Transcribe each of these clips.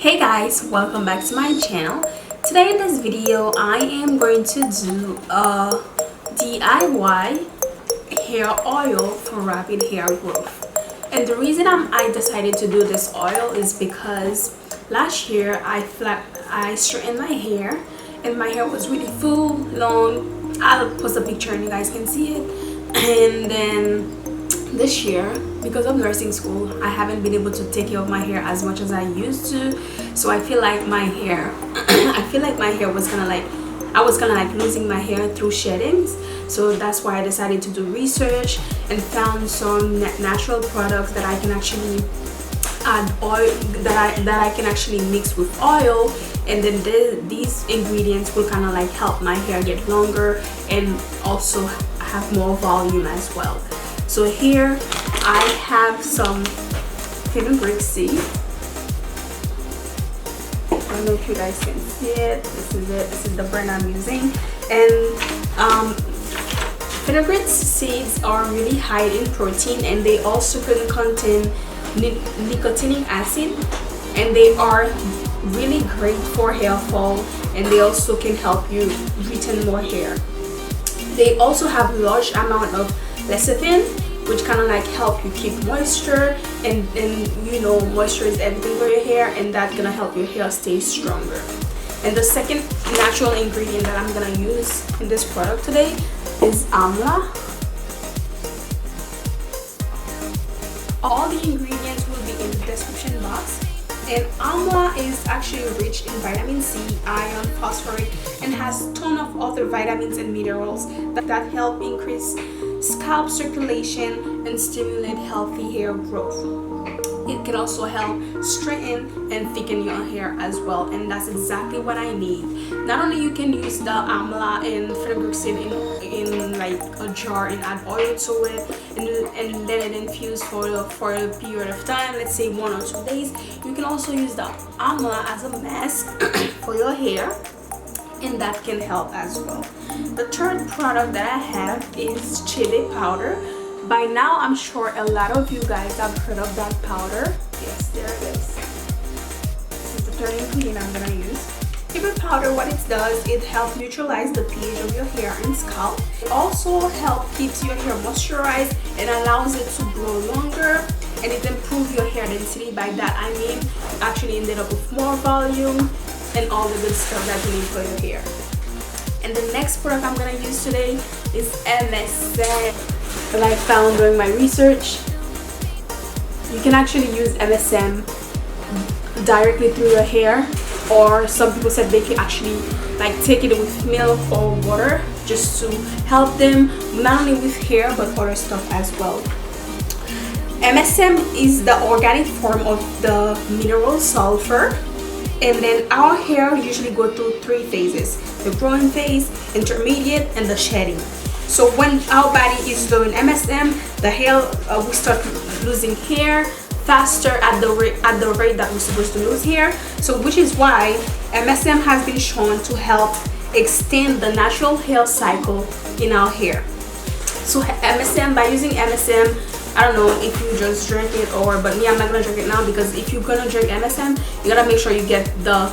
Hey guys, welcome back to my channel. Today in this video I am going to do a DIY hair oil for rapid hair growth. And the reason I decided to do this oil is because last year I straightened my hair and my hair was really full, long. I'll post a picture and you guys can see it. And then this year, because of nursing school, I haven't been able to take care of my hair as much as I used to. So I feel like my hair was I was kind of like losing my hair through sheddings. So that's why I decided to do research and found some natural products that I can actually add oil, that I can actually mix with oil, and then these ingredients will kind of like help my hair get longer and also have more volume as well. So here I have some fenugreek seed. I don't know if you guys can see it. This is it. This is the brand I'm using. And fenugreek seeds are really high in protein, and they also can contain nicotinic acid, and they are really great for hair fall, and they also can help you retain more hair. They also have large amount of lecithin, which kind of like help you keep moisture, and you know, moisture is everything for your hair, and that's gonna help your hair stay stronger. And the second natural ingredient that I'm gonna use in this product today is Amla. All the ingredients will be in the description box. And Amla is actually rich in vitamin C, iron, phosphorus, and has a ton of other vitamins and minerals that help increase scalp circulation and stimulate healthy hair growth. It can also help straighten and thicken your hair as well, and that's exactly what I need. Not only you can use the Amla and fenugreek seed in like a jar and add oil to it and let it infuse for a period of time, let's say 1 or 2 days. You can also use the Amla as a mask for your hair, and that can help as well. The third product that I have is Chebe powder. By now I'm sure a lot of you guys have heard of that powder. Yes, there it is. This is the third ingredient I'm gonna use. Chebe powder, what it does, it helps neutralize the pH of your hair and scalp. It also helps keeps your hair moisturized and allows it to grow longer, and it improves your hair density. By that I mean actually ended up with more volume and all the good stuff that you need for your hair. And the next product I'm gonna use today is MSM. That I found during my research. You can actually use MSM directly through your hair, or some people said they can actually like take it with milk or water just to help them not only with hair but other stuff as well. MSM is the organic form of the mineral sulfur, and then our hair usually go through 3 phases: the growing phase, intermediate, and the shedding. So when our body is doing MSM, the hair we start losing hair faster at the rate that we're supposed to lose hair. So which is why MSM has been shown to help extend the natural hair cycle in our hair. So MSM, by using MSM, I don't know if you just drink it but me, I'm not gonna drink it now, because if you're gonna drink MSM, you gotta make sure you get the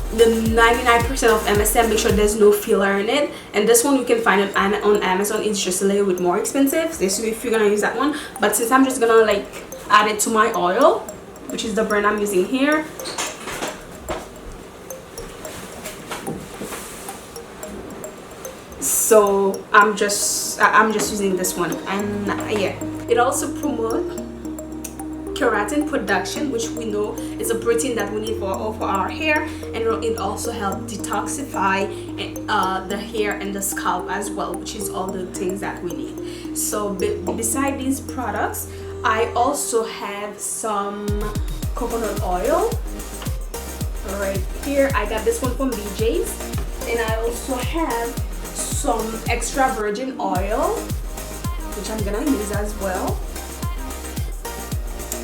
99% of MSM. Make sure there's no filler in it, and this one you can find it on Amazon. It's just a little bit more expensive, this if you're gonna use that one. But since I'm just gonna like add it to my oil, which is the brand I'm using here, so I'm just using this one. And yeah, it also promotes keratin production, which we know is a protein that we need for our hair, and it also helps detoxify the hair and the scalp as well, which is all the things that we need. So beside these products, I also have some coconut oil right here. I got this one from BJ's, and I also have some extra virgin oil, which I'm gonna use as well.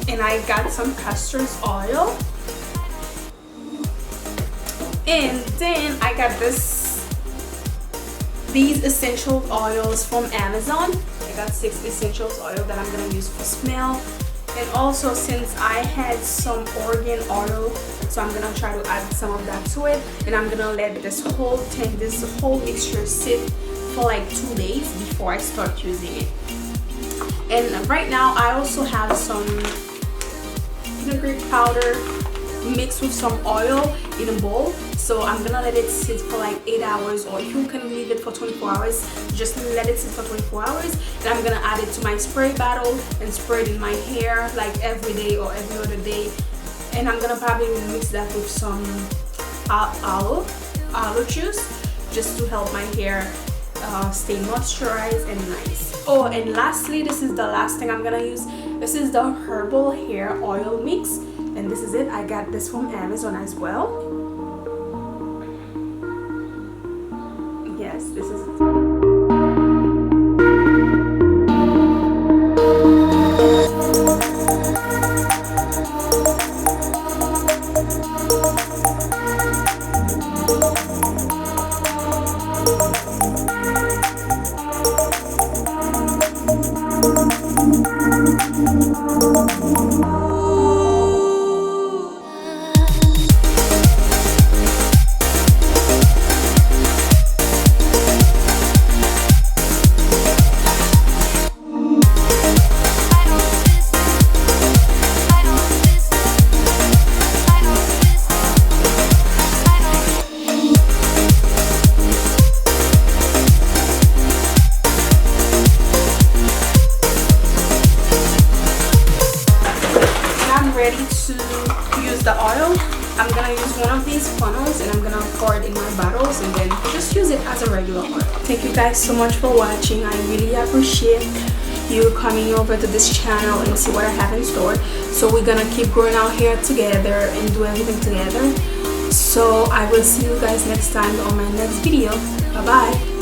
And I got some castor's oil, and then I got these essential oils from Amazon. I got 6 essentials oil that I'm gonna use for smell, And also, since I had some Argan oil, so I'm gonna try to add some of that to it, and I'm gonna let this whole thing, this whole mixture sit for like 2 days before I start using it. And right now I also have some fenugreek powder mixed with some oil in a bowl, so I'm gonna let it sit for like 8 hours, or you can leave it for 24 hours. Just let it sit for 24 hours, and I'm gonna add it to my spray bottle and spray it in my hair like every day or every other day. And I'm gonna probably mix that with some aloe juice, just to help my hair stay moisturized and nice. Oh, and lastly, this is the last thing I'm gonna use. This is the Herbal hair oil mix, and this is it. I got this from Amazon as well. Yes, this is it. Ready to use the oil. I'm gonna use one of these funnels, and I'm gonna pour it in my bottles and then just use it as a regular oil. Thank you guys so much for watching. I really appreciate you coming over to this channel and see what I have in store. So we're gonna keep growing our hair together and do everything together. So I will see you guys next time on my next video. Bye bye.